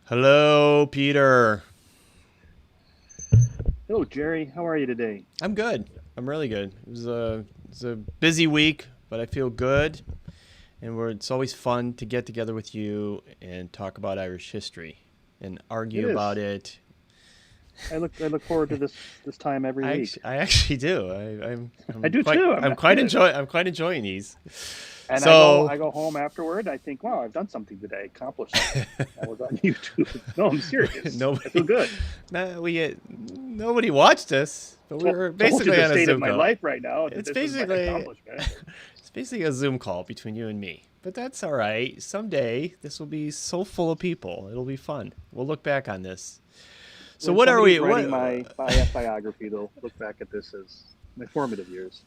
Hello, Peter. Hello, Jerry. How are you today? I'm good. I'm really good. It was a busy week, but I feel good. And it's always fun to get together with you and talk about Irish history and It argue about is. it. I look forward to this time every week. I actually do. I do too. I'm I'm quite enjoying these. And I go So I go home afterward. I think, wow, I've done something today. Accomplished something. I was on YouTube. No, I'm serious. I feel nobody, good. nobody watched us, but we were Told you basically the on a state of Zoom my call. life right now. That It's this is my basically accomplishment. It's basically a Zoom call between you and me. But that's all right. Someday this will be so full of people. It'll be fun. We'll look back on this. So When what are somebody's we writing what my biography, they'll look back at this as my formative years.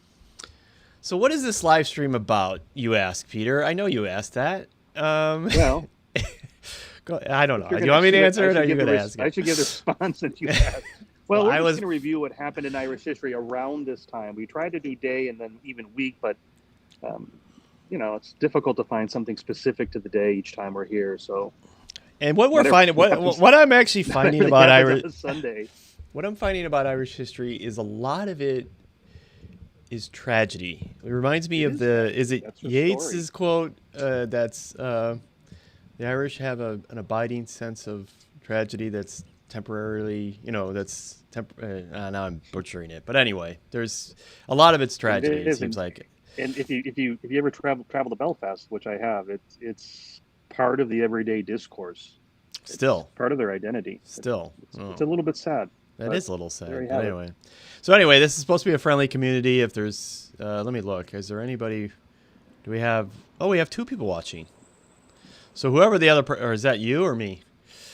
So what is this live stream about, you ask, Peter? I know you asked that. Um Well, I don't if know. you're Do you going to want me to shoot it, answer it or are you going to ask I it? should give the response that you asked. Well, Well, we're I just was going to review what happened in Irish history around this time. We tried to do day and then even week, but um, it's difficult to find something specific to the day each time we're here. So and what we're whatever finding happens, what I'm actually finding everything about happens on Irish a Sunday. what I'm finding about Irish history is a lot of it is tragedy. It reminds me It of is tragedy. is it That's the story. Yeats's quote that's the Irish have an abiding sense of tragedy that's temporarily, now I'm butchering it. But anyway, there's a lot of it's It tragedy, it is, seems like. and if you ever travel to Belfast, which I have, it's part of the everyday discourse. It's Still, part of their identity. still. It's Oh, a little bit sad, that but is a little there sad. you But have it. anyway. So anyway, this is supposed to be a friendly community. If there's, let me look. Is there anybody, do we have, oh, we have two people watching. So whoever the other, or is that you or me?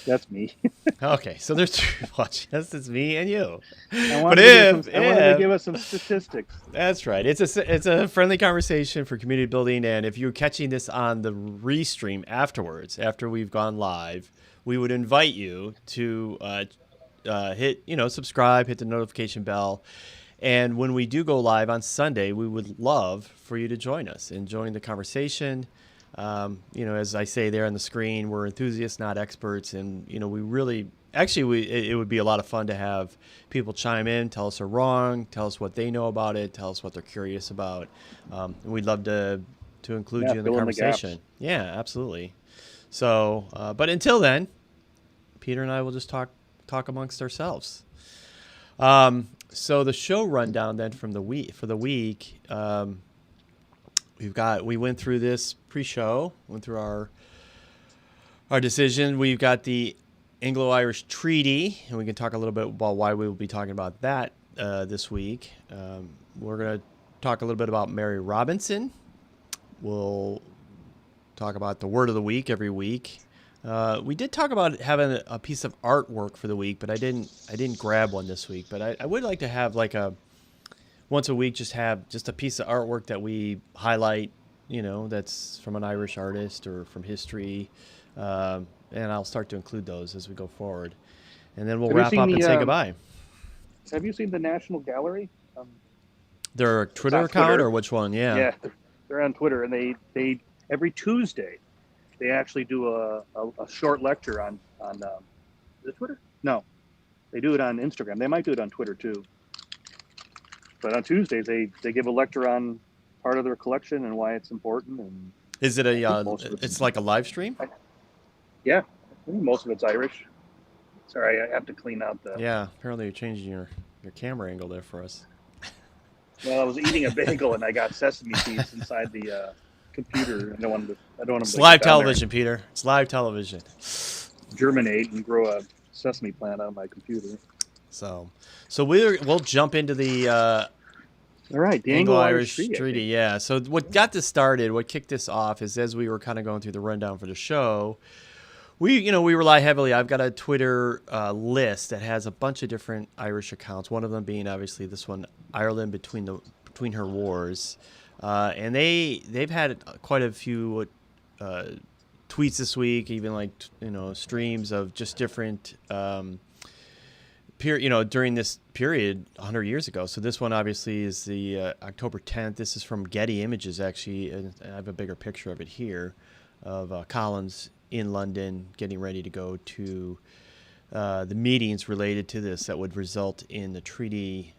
That's me. Okay, so there's two people watching. It's me and you. I But wanted to give some. I wanted to if give us some statistics. that's right. It's a friendly conversation for community building, and if you're catching this on the restream afterwards, after we've gone live, we would invite you to hit subscribe, hit the notification bell, and when we do go live on Sunday, we would love for you to join us and join the conversation. As I say there on the screen, we're enthusiasts, not experts, and we really actually it would be a lot of fun to have people chime in, tell us they're wrong, tell us what they know about it, tell us what they're curious about. And we'd love to include Yeah, you in the fill in the conversation. gaps. Yeah, absolutely. So, but until then, Peter and I will just talk amongst ourselves. So the show rundown then from the week for the week. We went through this pre-show, went through our decision. We've got the Anglo-Irish Treaty, and we can talk a little bit about why we will be talking about that this week. We're going to talk a little bit about Mary Robinson. We'll talk about the word of the week every week. We did talk about having a piece of artwork for the week, but I didn't grab one this week. But I would like to have like a once a week, just have just a piece of artwork that we highlight, that's from an Irish artist or from history. And I'll start to include those as we go forward. And then we'll Have you wrap seen up and the say goodbye. Have you seen the National Gallery? Their It's Twitter on Account Twitter. or which one? Yeah. Yeah, they're on Twitter, and they every Tuesday they actually do a short lecture on is it Twitter? No, they do it on Instagram. They might do it on Twitter too. But on Tuesdays they give a lecture on part of their collection and why it's important. And Is it I think most of it's it's like a live stream? yeah, I think most of it's Irish. Sorry, I have to clean out the. Yeah. Apparently you're changing your camera angle there for us. Well, I was eating a bagel and I got sesame seeds inside the computer. I don't want It's them to live get down there television, Peter. It's live television. and germinate and grow a sesame plant on my computer. So we'll jump into the All right, the Anglo-Irish Anglo-Irish Treaty, I Treaty, think. yeah. So what got this started, what kicked this off, is as we were kind of going through the rundown for the show, we rely heavily. I've got a Twitter list that has a bunch of different Irish accounts. One of them being obviously this one, Ireland between her wars, and they've had quite a few tweets this week, even like streams of just different. During this period 100 years ago. So this one obviously is the October 10th. This is from Getty Images, actually, and I have a bigger picture of it here, of Collins in London, getting ready to go to the meetings related to this that would result in the treaty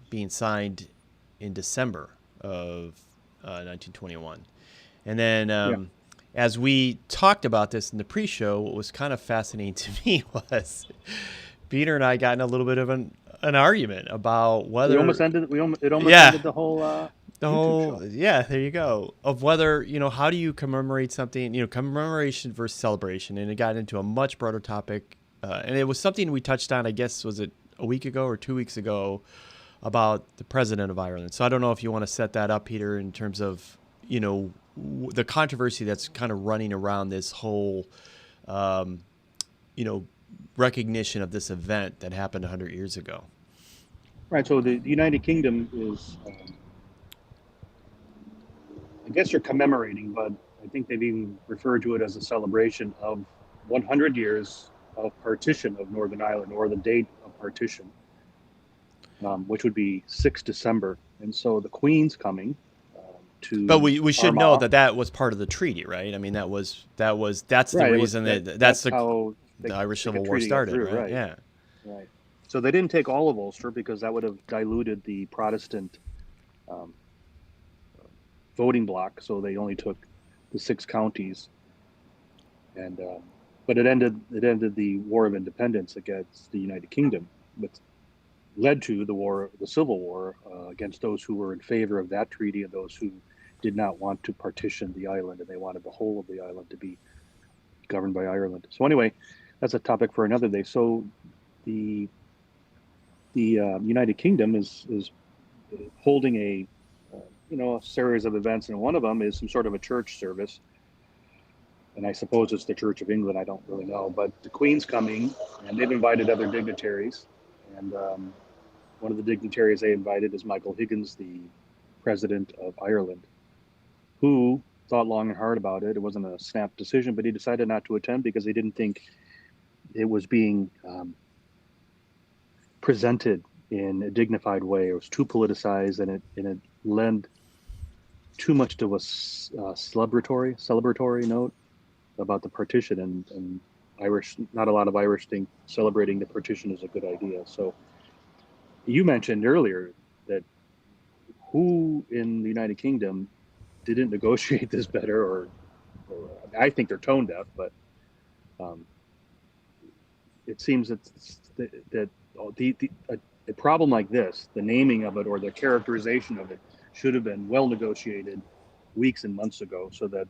being signed in December of 1921. And then Yeah. as we talked about this in the pre-show, what was kind of fascinating to me was Peter and I got in a little bit of an argument about whether It almost ended yeah, the whole the YouTube show. whole yeah, there you go, of whether, how do you commemorate something, commemoration versus celebration, and it got into a much broader topic, and it was something we touched on, I guess, was it a week ago or 2 weeks ago, about the president of Ireland. So I don't know if you want to set that up, Peter, in terms of the controversy that's kind of running around this whole you know recognition of this event that happened 100 years ago. Right. So the United Kingdom is, I guess, you're commemorating, but I think they've even referred to it as a celebration of 100 years of partition of Northern Ireland, or the date of partition, which would be 6 December. And so the Queen's coming But to we should know Armagh. that was part of the treaty, right? I mean, that's the Right. reason that's how the Irish the Civil War treaty got started, through, right? Yeah. Right. So they didn't take all of Ulster because that would have diluted the Protestant um, voting bloc. So they only took the 6 counties, and but it ended the War of Independence against the United Kingdom, which led to the Civil War against those who were in favor of that treaty and those who did not want to partition the island, and they wanted the whole of the island to be governed by Ireland. So anyway, that's a topic for another day. So the United Kingdom is holding a a series of events, and one of them is some sort of a church service. And I suppose it's the Church of England. I don't really know, but the Queen's coming, and they've invited other dignitaries. And one of the dignitaries they invited is Michael Higgins, the president of Ireland, who thought long and hard about it. It wasn't a snap decision, but he decided not to attend because he didn't think it was being presented in a dignified way. It was too politicized, and it lent too much to a celebratory note about the partition, and not a lot of Irish think celebrating the partition is a good idea. So you mentioned earlier that who in the United Kingdom didn't negotiate this better, or I think they're tone deaf, but it seems that a problem like this, the naming of it or the characterization of it, should have been well negotiated weeks and months ago, so that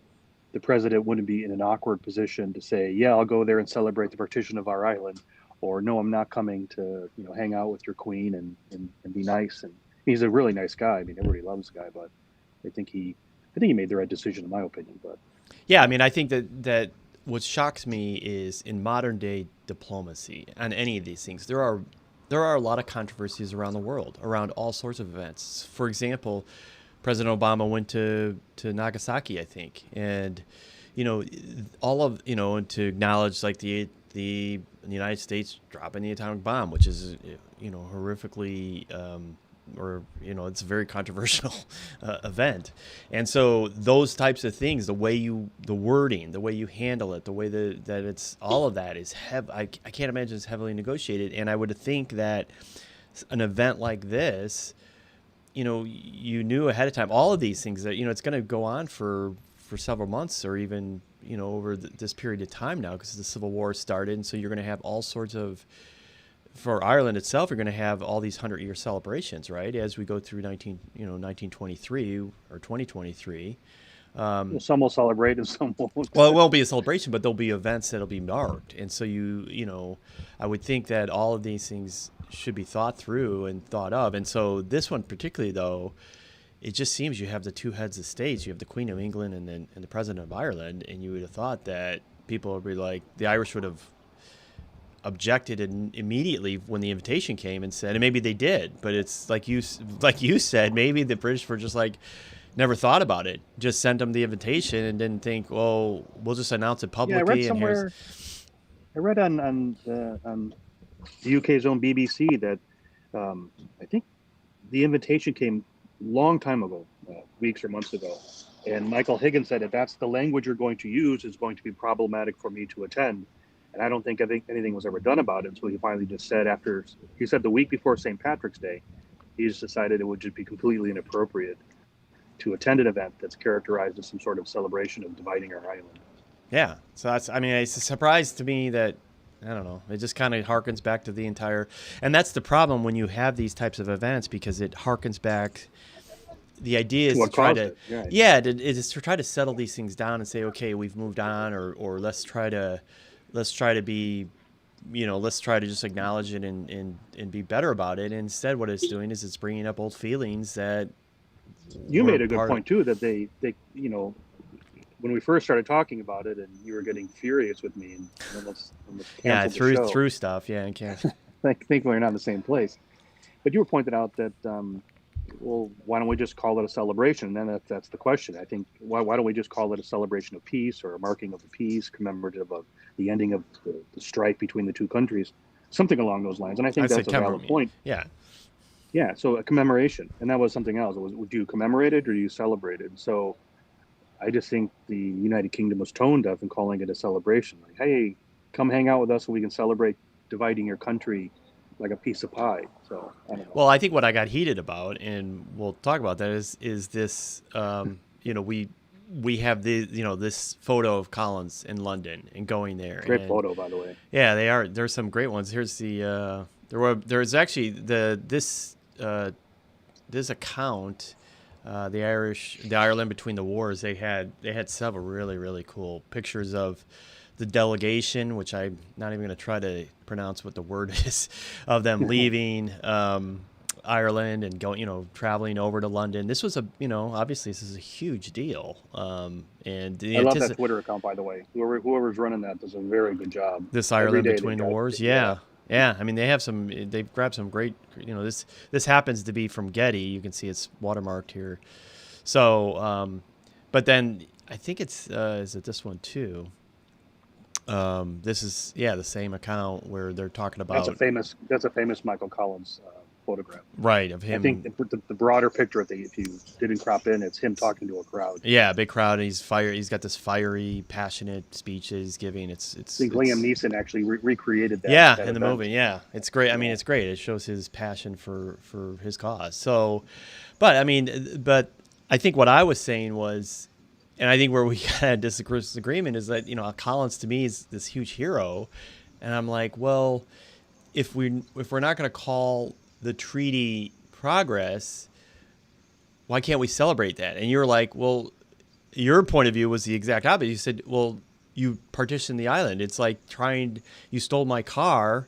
the president wouldn't be in an awkward position to say, yeah, I'll go there and celebrate the partition of our island, or no, I'm not coming to hang out with your queen and be nice. And he's a really nice guy. I mean, everybody loves the guy, but I think he made the right decision, in my opinion. But Yeah, I mean, I think that what shocks me is, in modern day diplomacy on any of these things, there are a lot of controversies around the world around all sorts of events. For example, President Obama went to Nagasaki, I think, and all of and to acknowledge like the United States dropping the atomic bomb, which is horrifically it's a very controversial event. And so those types of things, the wording, the way you handle it, the way that it's, all of that is I can't imagine it's heavily negotiated. And I would think that an event like this, you knew ahead of time all of these things, that it's going to go on for several months, or even over this period of time now, because the Civil War started. And so you're going to have all sorts of, for Ireland itself, you're going to have all these 100-year celebrations, right, as we go through 1923 or 2023. some will celebrate and some won't. Well, it won't be a celebration, but there'll be events that'll be marked. And so I would think that all of these things should be thought through and thought of. And so this one particularly, though, it just seems you have the two heads of states. You have the Queen of England and the President of Ireland, and you would have thought that people would be like, the Irish would have objected immediately when the invitation came and said, and maybe they did, but it's like you said, maybe the British were just like, never thought about it, just sent them the invitation and didn't think, well, we'll just announce it publicly. Yeah, I read somewhere. I read on the UK's own BBC that I think the invitation came long time ago, weeks or months ago, And Michael Higgins said, if that's the language you're going to use, it's going to be problematic for me to attend. And I don't think anything was ever done about it. So he finally just said he said the week before St. Patrick's Day, he just decided it would just be completely inappropriate to attend an event that's characterized as some sort of celebration of dividing our island. Yeah. So it's a surprise to me that, I don't know, it just kind of harkens back to the entire, and that's the problem when you have these types of events, because it harkens back. The idea is to try to, it is to try to settle these things down and say, okay, we've moved on, or let's try to be, let's try to just acknowledge it and be better about it. And instead, what it's doing is it's bringing up old feelings that you made a good point too, that they when we first started talking about it and you were getting furious with me and almost through stuff, and can't. Thankfully, you're not in the same place. But you were pointing out that, well, why don't we just call it a celebration? And then that's the question. I think, why don't we just call it a celebration of peace, or a marking of the peace, commemorative of the ending of the strife between the two countries, something along those lines. And I think that's a valid point. Yeah. Yeah, so a commemoration. And that was something else. Do you commemorate it or do you celebrate it? So I just think the United Kingdom was tone deaf in calling it a celebration. Like, hey, come hang out with us so we can celebrate dividing your country like a piece of pie. So I don't know. Well, I think what I got heated about, and we'll talk about that, is this. We have this photo of Collins in London and going there. Great photo, by the way. Yeah, they are. There's some great ones. Here's the. There's actually this account. The Ireland between the wars, they had several really, really cool pictures of the delegation, which I'm not even going to try to pronounce what the word is, of them leaving Ireland and going, traveling over to London. This was obviously this is a huge deal. And I love that Twitter account, by the way. Whoever's running that does a very good job. This Ireland between the wars, yeah. I mean, they've grabbed some great, this happens to be from Getty. You can see it's watermarked here. So, but then I think is it this one too? This is, the same account where they're talking about. That's a famous Michael Collins photograph. Right, of him. I think the broader picture, if you didn't crop in, it's him talking to a crowd. Yeah, big crowd. He's got this fiery, passionate speech that he's giving. I think Liam Neeson actually recreated that. Yeah, in the movie. Yeah, it's great. I mean, it's great. It shows his passion for his cause. So, but I think what I was saying was, and I think where we had disagreement is that Collins to me is this huge hero, and I'm like, well, if we're not going to call the treaty progress, why can't we celebrate that? And you're like, well, your point of view was the exact opposite. You said, well, you partitioned the island. It's like you stole my car.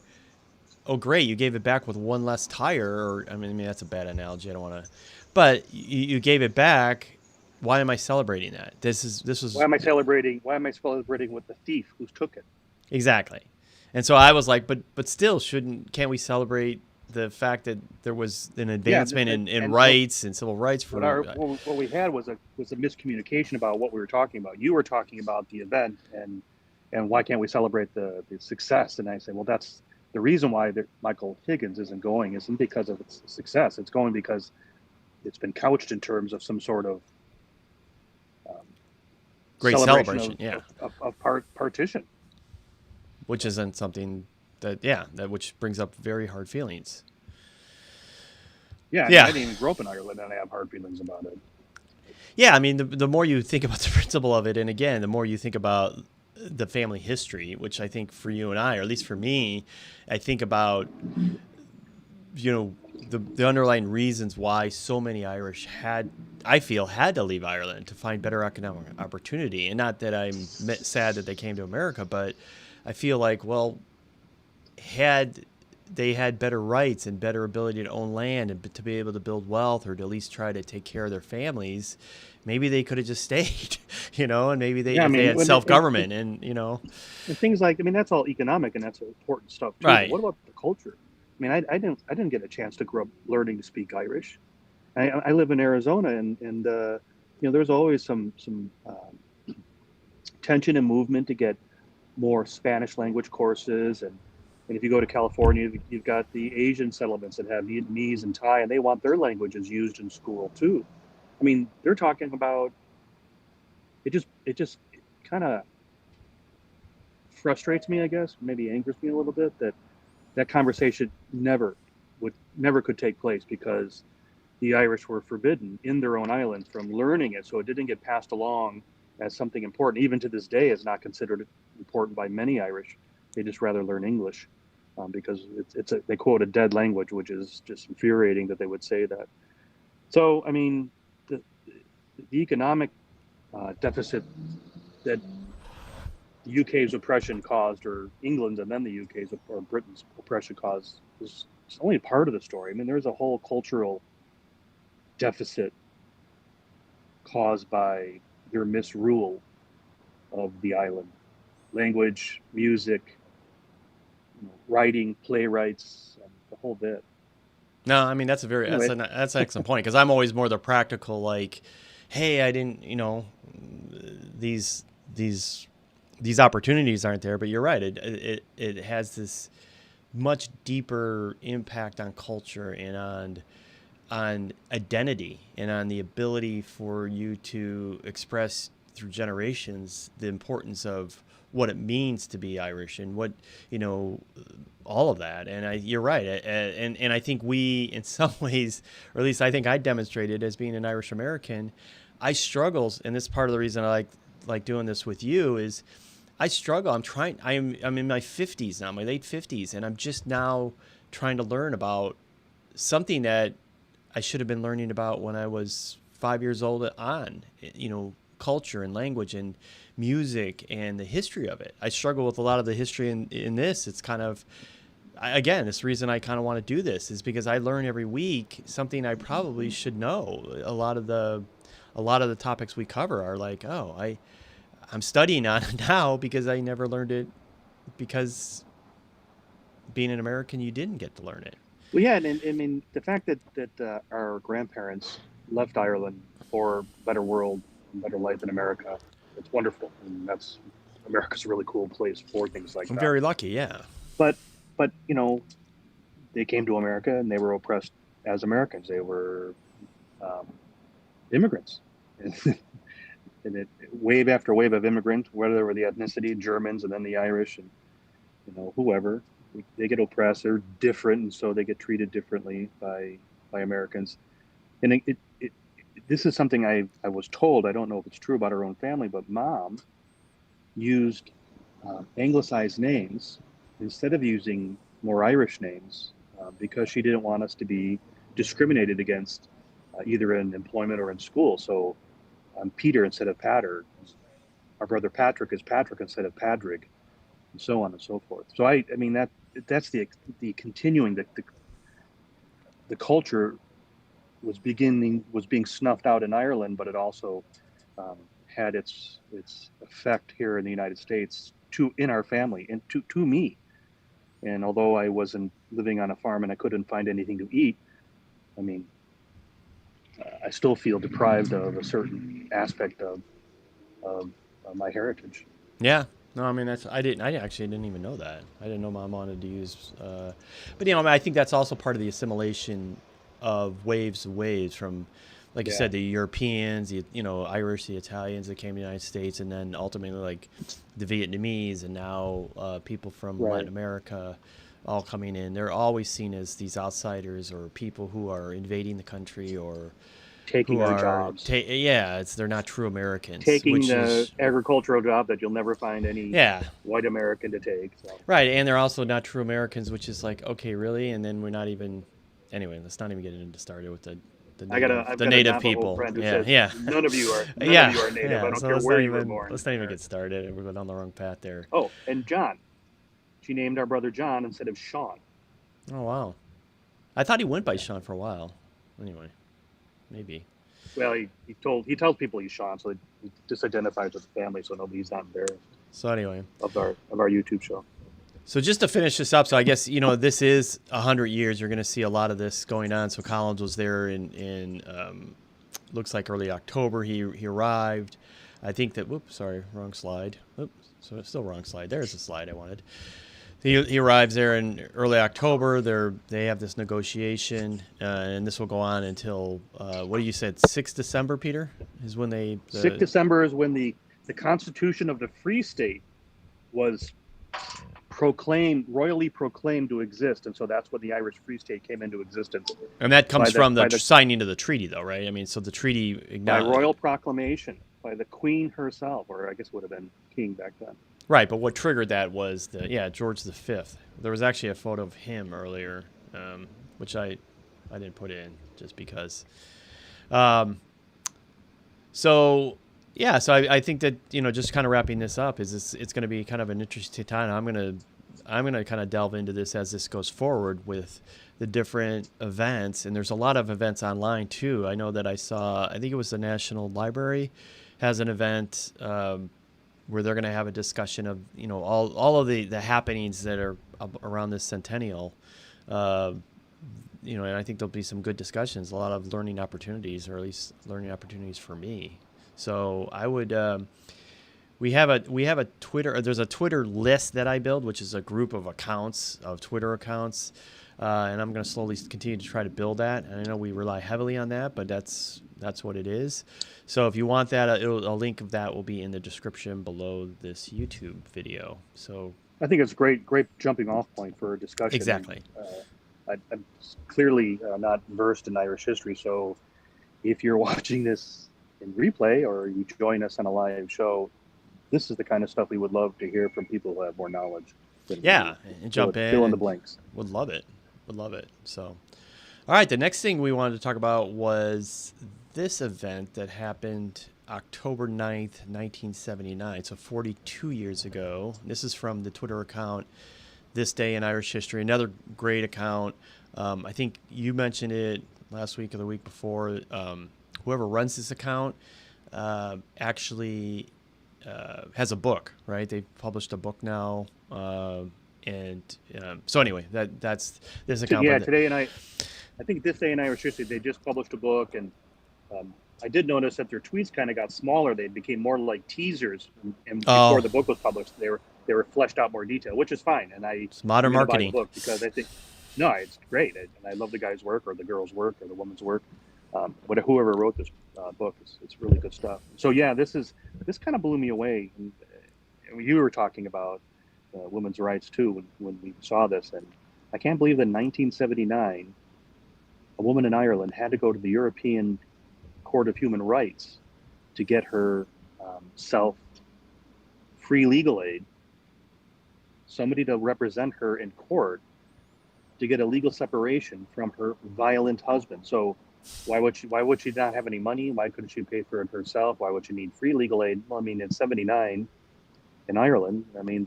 Oh, great. You gave it back with one less tire. Or I mean, that's a bad analogy. I don't want to, but you gave it back. Why am I celebrating that? This was. Why am I celebrating with the thief who took it? Exactly. And so I was like, but still, can't we celebrate the fact that there was an advancement in rights and civil rights for what we had was a miscommunication about what we were talking about. You were talking about the event and why can't we celebrate the success? And I say, well, that's the reason why Michael Higgins isn't because of its success. It's going because it's been couched in terms of some sort of great celebration of partition, which isn't something that which brings up very hard feelings. I didn't even grow up in Ireland and I have hard feelings about it. Yeah, I mean, the more you think about the principle of it, and again, the more you think about the family history, which I think for you and I, or at least for me, I think about, the underlying reasons why so many Irish had to leave Ireland to find better economic opportunity. And not that I'm sad that they came to America, but I feel like, well, had they had better rights and better ability to own land and to be able to build wealth, or to at least try to take care of their families, maybe they could have just stayed, and maybe they had self-government and things like, that's all economic and that's important stuff too. Right. What about the culture? I didn't get a chance to grow up learning to speak Irish. I live in Arizona and there's always some tension and movement to get more Spanish language courses, and if you go to California, you've got the Asian settlements that have Vietnamese and Thai, and they want their languages used in school too. They're talking about it just kind of frustrates me, I guess, maybe angers me a little bit that that conversation never could take place because the Irish were forbidden in their own islands from learning it, so it didn't get passed along as something important. Even to this day, it's not considered important by many Irish. They just rather learn English because they quote a dead language, which is just infuriating that they would say that. So, I mean, the economic deficit that the UK's oppression caused, or England's and then the UK's or Britain's oppression caused, is only part of the story. I mean, there's a whole cultural deficit caused by their misrule of the island. Language, music, writing, playwrights, and the whole bit. No, I mean that's Anyway, that's an excellent point because I'm always more the practical, like, hey, I didn't, these these opportunities aren't there, but you're right. It has this much deeper impact on culture and on identity and on the ability for you to express through generations the importance of what it means to be Irish and what, all of that. And you're right. And I think we, in some ways, or at least I think I demonstrated as being an Irish American, I struggle. And this is part of the reason I like doing this with you is I struggle. I'm in my 50s now, my late 50s, and I'm just now trying to learn about something that I should have been learning about when I was 5 years old on, culture and language and music and the history of it. I struggle with a lot of the history in this. It's kind of, again, this reason I kind of want to do this is because I learn every week something I probably should know. A lot of the topics we cover are like, I'm studying on it now because I never learned it because being an American, you didn't get to learn it. well, yeah, and I mean the fact that our grandparents left Ireland for a better world, a better life in America, it's wonderful, and America's a really cool place for things like I'm that. very lucky, yeah. But they came to America and they were oppressed as Americans. They were um, immigrants. And wave after wave of immigrants, whether they were the ethnicity, Germans, and then the Irish, and whoever, they get oppressed. They're different, and so they get treated differently by Americans. And this is something I was told. I don't know if it's true about our own family, but Mom used anglicized names instead of using more Irish names because she didn't want us to be discriminated against either in employment or in school. So Peter instead of Patter. Our brother Patrick is Patrick instead of Padrig, and so on and so forth. So I mean that's the continuing the culture was being snuffed out in Ireland, but it also had its effect here in the United States in our family and to me. And although I wasn't living on a farm and I couldn't find anything to eat, I mean, I still feel deprived of a certain aspect of my heritage. Yeah. No, I mean I actually didn't even know that. I didn't know Mom wanted to use but I mean, I think that's also part of the assimilation of waves from, like you Yeah, said, the Europeans, the Irish, the Italians that came to the United States, and then ultimately like the Vietnamese, and now people from Latin right. America, all coming in. They're always seen as these outsiders or people who are invading the country or who Taking our are jobs, they're not true Americans, taking which the is agricultural job that you'll never find any yeah. white American to take. So Right, and they're also not true Americans, which is like, okay, really? And then we're not even. Anyway, let's not even get into started with I've the got a native Navajo people. friend who Yeah, says yeah, none of you are native. I yeah. don't So care where you were born. let's not even get started. We're going down the wrong path there. Oh, and John. She named our brother John instead of Sean. Oh wow, I thought he went by Sean for a while. Anyway, maybe. Well, he tells people he's Sean, so he disidentifies with the family, so nobody's not embarrassed So anyway, of our YouTube show. so just to finish this up, so I guess this is 100 years. You're going to see a lot of this going on. So Collins was there in looks like early October. He arrived. I think that. Whoops, sorry, wrong slide. Oops, so it's still wrong slide. There's the slide I wanted. He arrives there in early October. They have this negotiation, and this will go on until what you said, 6 December, Peter, is when 6 December is when the Constitution of the Free State was royally proclaimed to exist, and so that's when the Irish Free State came into existence. And that comes from the signing of the treaty, though, right? I mean, so the treaty by royal proclamation by the Queen herself, or I guess would have been King back then. Right, but what triggered that was George V. There was actually a photo of him earlier, which I didn't put in just because. So I think that, just kind of wrapping this up is it's going to be kind of an interesting time. I'm going to kind of delve into this as this goes forward with the different events, and there's a lot of events online too. I know that I think it was the National Library has an event where they're going to have a discussion of all of the happenings that are around this centennial. And I think there'll be some good discussions, a lot of learning opportunities, or at least learning opportunities for me. So I would, we have a Twitter, there's a Twitter list that I build, which is a group of Twitter accounts. And I'm going to slowly continue to try to build that. And I know we rely heavily on that, but that's what it is. So if you want that, a link of that will be in the description below this YouTube video. So I think it's a great jumping off point for a discussion. Exactly. I'm clearly not versed in Irish history, so if you're watching this in replay or you join us on a live show, this is the kind of stuff we would love to hear from people who have more knowledge. And jump in. Fill in the blanks. Would love it. So, all right, the next thing we wanted to talk about was this event that happened October 9th, 1979, so 42 years ago. This is from the Twitter account, This Day in Irish History, another great account. I think you mentioned it last week or the week before. Whoever runs this account actually has a book, right? They've published a book now. So anyway, that's this account. Yeah, I think This Day in Irish History, they just published a book, and I did notice that their tweets kind of got smaller. They became more like teasers, and before the book was published, they were fleshed out more detail, which is fine. And it's modern marketing. Buy the book because I think it's great, and I love the guy's work or the girl's work or the woman's work. Whoever wrote this book, it's really good stuff. So yeah, this kind of blew me away. And you were talking about women's rights too when we saw this, and I can't believe that in 1979 a woman in Ireland had to go to the European Court of Human Rights to get her free legal aid, somebody to represent her in court to get a legal separation from her violent husband. So why would she not have any money? Why couldn't she pay for it herself? Why would she need free legal aid? Well, I mean, in 79 in Ireland, I mean,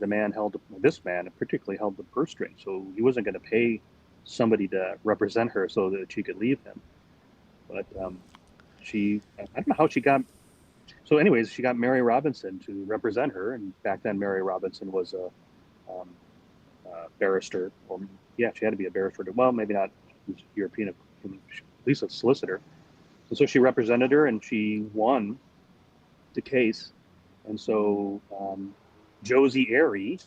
this man particularly held the purse string, so he wasn't going to pay somebody to represent her so that she could leave him. But I don't know how she got. So, anyways, she got Mary Robinson to represent her, and back then Mary Robinson was a barrister, or she had to be a barrister. Well, maybe not European, at least a solicitor. And so she represented her, and she won the case. And so Josie Airy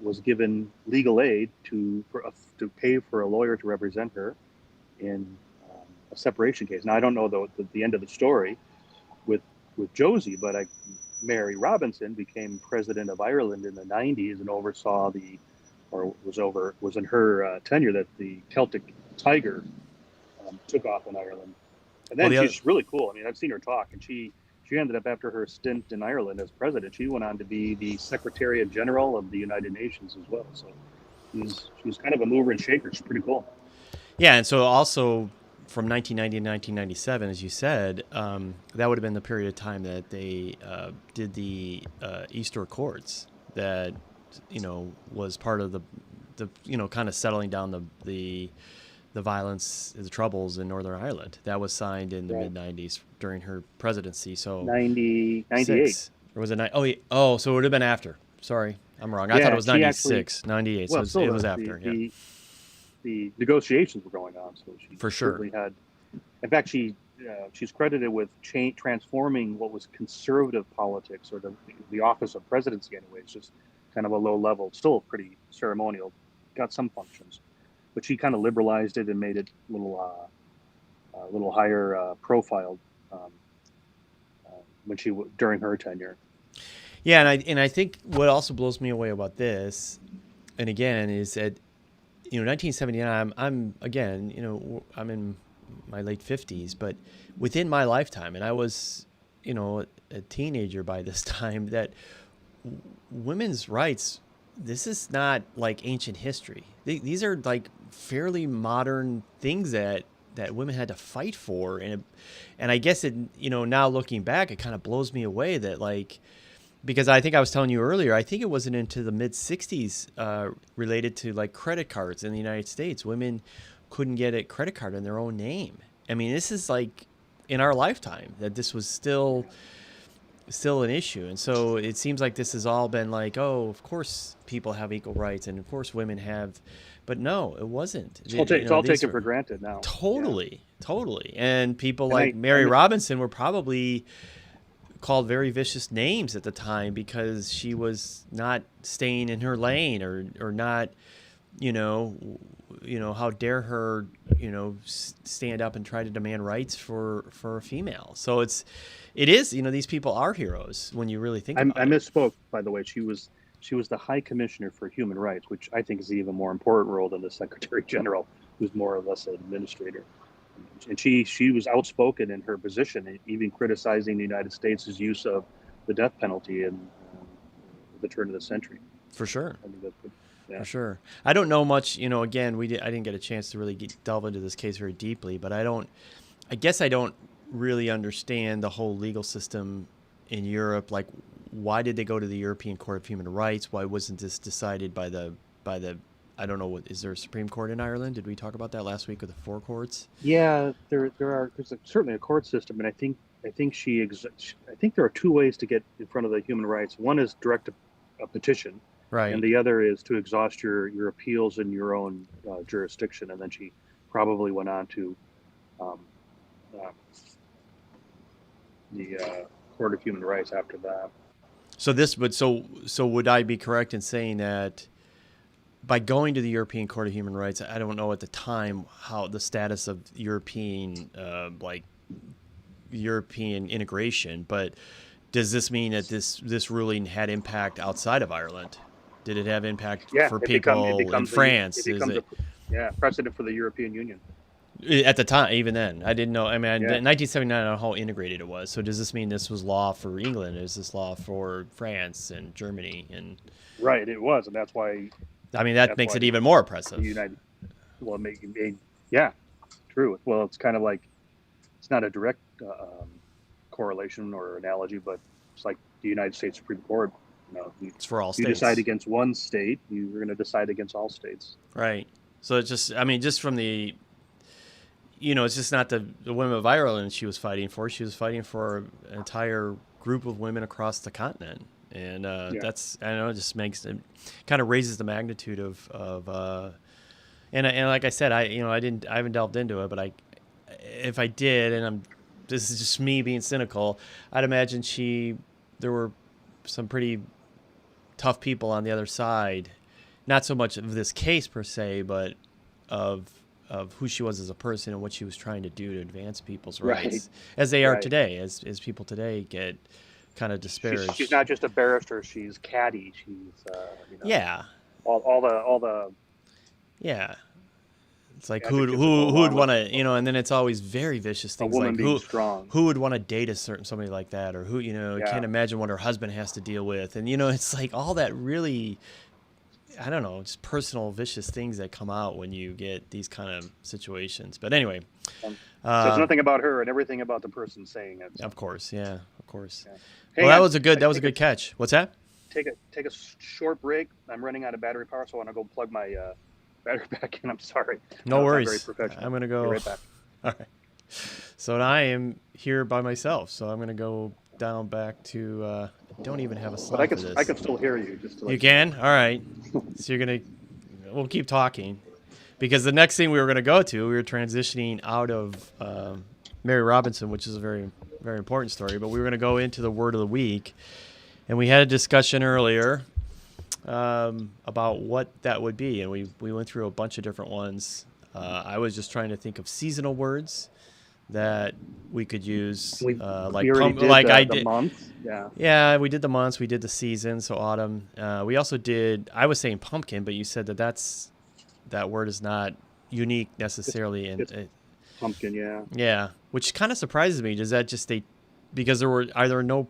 was given legal aid to pay for a lawyer to represent her in a separation case. Now, I don't know the end of the story with Josie, but Mary Robinson became president of Ireland in the 90s and oversaw was in her tenure that the Celtic Tiger took off in Ireland. And then she's really cool. I mean, I've seen her talk, and she ended up, after her stint in Ireland as president, she went on to be the Secretariat General of the United Nations as well. So she's kind of a mover and shaker. She's pretty cool. Yeah, and so also from 1990 to 1997, as you said, that would have been the period of time that they did the Easter Accords that, was part of the kind of settling down the violence, the troubles in Northern Ireland. That was signed in the mid-90s during her presidency. So 98. Or was it so it would have been after. Sorry, I'm wrong. I thought it was 96, 98. Well, so it was after. The negotiations were going on, so she for sure had. In fact, she's credited with transforming what was conservative politics, or the office of presidency, anyways, just kind of a low level, still pretty ceremonial, got some functions, but she kind of liberalized it and made it a little higher profile when during her tenure. Yeah, and I think what also blows me away about this, and again, is that 1979. I'm again, I'm in my late 50s, but within my lifetime, and I was, a teenager by this time, that women's rights. This is not like ancient history. These are like fairly modern things that women had to fight for, and I guess it, now looking back, it kind of blows me away that like. Because I think I was telling you earlier, I think it wasn't into the mid 60s related to like credit cards in the United States. Women couldn't get a credit card in their own name. I mean, this is like in our lifetime that this was still an issue. And so it seems like this has all been like, oh, of course people have equal rights and of course women have. But no, it wasn't. It's all taken for granted now. Totally. And people like Mary Robinson were probably called very vicious names at the time because she was not staying in her lane or not, how dare her, stand up and try to demand rights for a female. So it is, these people are heroes when you really think about it. I misspoke, by the way. She was the High Commissioner for Human Rights, which I think is an even more important role than the Secretary General, who's more or less an administrator. And she was outspoken in her position, even criticizing the United States' use of the death penalty in the turn of the century. For sure. I think that's good. Yeah. For sure. I don't know much, again, I didn't get a chance to really delve into this case very deeply, but I guess I don't really understand the whole legal system in Europe. Like, why did they go to the European Court of Human Rights? Why wasn't this decided by the I don't know, is there a Supreme Court in Ireland? Did we talk about that last week with the four courts? Yeah, there's certainly a court system, and I think there are two ways to get in front of the human rights. One is direct a petition, right, and the other is to exhaust your appeals in your own jurisdiction. And then she probably went on to the Court of Human Rights after that. So would I be correct in saying that by going to the European Court of Human Rights, I don't know at the time how the status of European integration, but does this mean that this ruling had impact outside of Ireland? Did it have impact for people in France? Precedent for the European Union. At the time, even then, I didn't know. I mean, in 1979, I don't know how integrated it was. So does this mean this was law for England? Is this law for France and Germany? And right, it was, and that's why. I mean, that makes it even more impressive. Yeah, true. Well, it's kind of like, it's not a direct correlation or analogy, but it's like the United States Supreme Court. It's for all states. You decide against one state, you're going to decide against all states. Right. So it's just, just from the, it's just not the women of Ireland she was fighting for. She was fighting for an entire group of women across the continent. And that's, I don't know, it just kind of raises the magnitude of and like I said, I haven't delved into it, but if I did, and this is just me being cynical, I'd imagine there were some pretty tough people on the other side, not so much of this case per se, but of who she was as a person and what she was trying to do to advance people's rights, as they are today, as people today get kind of disparaged. She's not just a barrister; she's catty. She's all the It's like who would want to, and then it's always very vicious things like who would want to date somebody like that, or who can't imagine what her husband has to deal with, and it's like all that really, I don't know, just personal vicious things that come out when you get these kind of situations. But anyway, so it's nothing about her and everything about the person saying it. Of course, of course. Yeah. Hey, well, that was a good catch. What's that? Take a short break. I'm running out of battery power, so I want to go plug my battery back in. I'm sorry. No worries. Very professional. I'm gonna go. Be right back. All right. So I am here by myself. So I'm gonna go down back to. I don't even have a slide for this. I can still hear you. You can? All right. So we'll keep talking, because the next thing we were gonna go to, we were transitioning out of Mary Robinson, which is a very, very important story, but we were gonna go into the word of the week, and we had a discussion earlier about what that would be, and we went through a bunch of different ones. I was just trying to think of seasonal words that we could use, We like already did like I the did. months. Yeah. Yeah, we did the months, we did the season, so autumn. We also did. I was saying pumpkin, but you said that word is not unique necessarily, It's pumpkin. Yeah. yeah, which kind of surprises me. Does that just because there were either no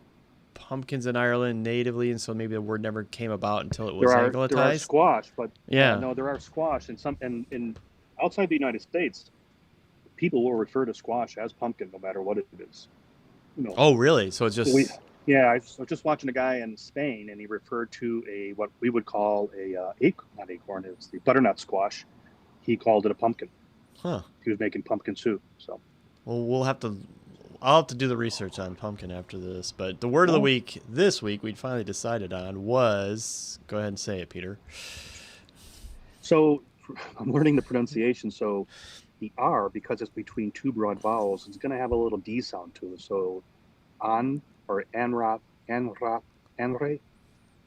pumpkins in Ireland natively, and so maybe the word never came about until it was There are anglicized? squash, but Yeah. no, there are squash, and in outside the United States, people will refer to squash as pumpkin, no matter what it is. You know, Oh, really? So it's we, just yeah, I was just watching a guy in Spain, and he referred to what we would call not acorn, it's the butternut squash. He called it a pumpkin. huh. He was making pumpkin soup. So, Well, I'll have to do the research on pumpkin after this. But the word of the well, week this week we'd finally decided on was, go ahead and say it, Peter. so I'm learning the pronunciation. So the R, because it's between two broad vowels, it's going to have a little D sound to it. So an or anra, anra, anre,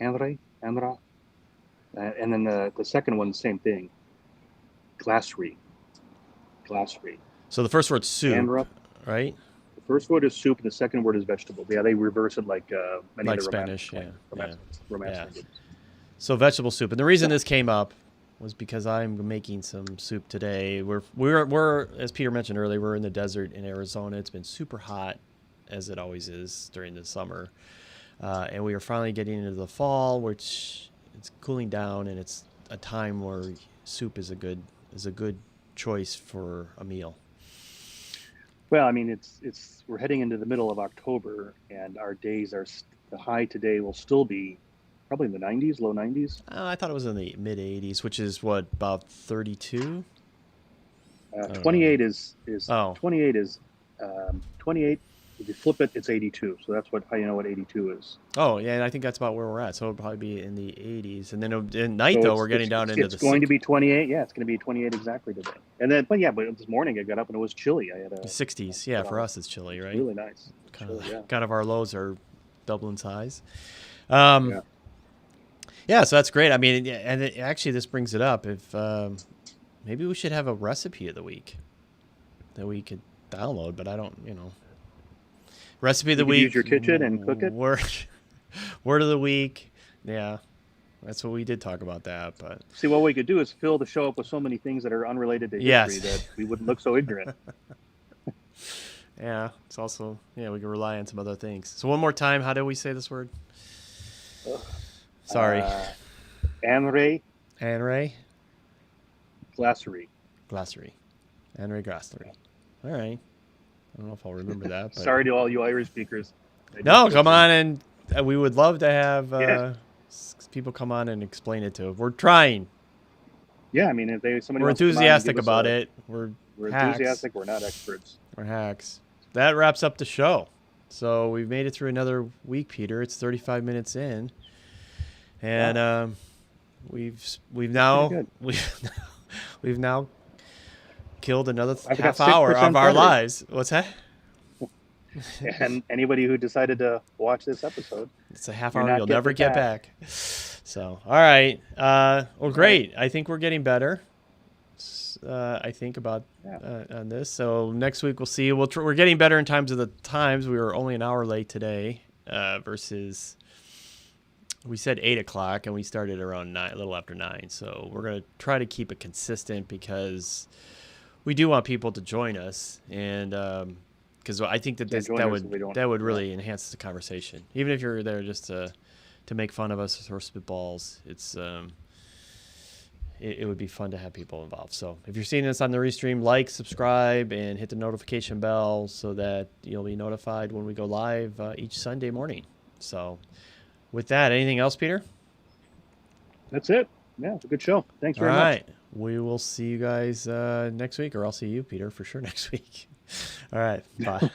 anre, anra. And then the second one, same thing. Glassry. Glassry. So the first word's soup, Anra. right? The first word is soup, and the second word is vegetable. Yeah, they reverse it like many Like of the Spanish, Romance yeah. languages. So vegetable soup. And the reason this came up was because I'm making some soup today. We're as Peter mentioned earlier, we're in the desert in Arizona. It's been super hot, as it always is during the summer. And we are finally getting into the fall, which it's cooling down, and it's a time where soup is a good choice for a meal. Well, I mean, it's we're heading into the middle of October, and our days are the high today will still be probably in the 90s, low 90s. I thought it was in the mid 80s, which is what, about 32? 28 is Oh. 28 is 28. If you flip it, it's 82. So that's how you know what 82 is. Oh, yeah, and I think that's about where we're at. So it'll probably be in the 80s. And then at night, So though, we're getting down into it's the going to be 28. Yeah, it's going to be 28 exactly today. And then, but this morning I got up and it was chilly. I had 60s. Yeah, for us it's chilly, right? Really nice. Kind of our lows are double in size. Yeah. Yeah, so that's great. I mean, and actually this brings it up. If maybe we should have a recipe of the week that we could download, but I don't, Recipe of the You could week. use your kitchen and cook it. Word of the week. Yeah, that's what we did talk about that. But see, what we could do is fill the show up with so many things that are unrelated to history that we wouldn't look so ignorant. Yeah, it's also we can rely on some other things. So one more time, how do we say this word? Sorry. Anre. Glassary. Anre Glassary. All right. I don't know if I'll remember that. But... Sorry to all you Irish speakers. No, come on, and we would love to have people come on and explain it to us. We're trying. Yeah, I mean, if somebody we're wants enthusiastic to about it. We're hacks. Enthusiastic. We're not experts. We're hacks. That wraps up the show. So we've made it through another week, Peter. It's 35 minutes in, and we've now killed another half hour of our lives. What's that? And anybody who decided to watch this episode, it's a half hour you'll never get back. So, all right. Well, great. I think we're getting better. I think about on this. So next week we'll see. We're getting better in terms of the times. We were only an hour late today versus we said 8 o'clock and we started around 9, a little after 9. So we're gonna try to keep it consistent because we do want people to join us, and because I think that would really enhance the conversation. Even if you're there just to make fun of us or spitballs, it would be fun to have people involved. So if you're seeing this on the restream, like, subscribe, and hit the notification bell so that you'll be notified when we go live each Sunday morning. So with that, anything else, Peter? That's it. Yeah, it's a good show. Thanks very much. All right. We will see you guys next week, or I'll see you, Peter, for sure next week. All right. Bye.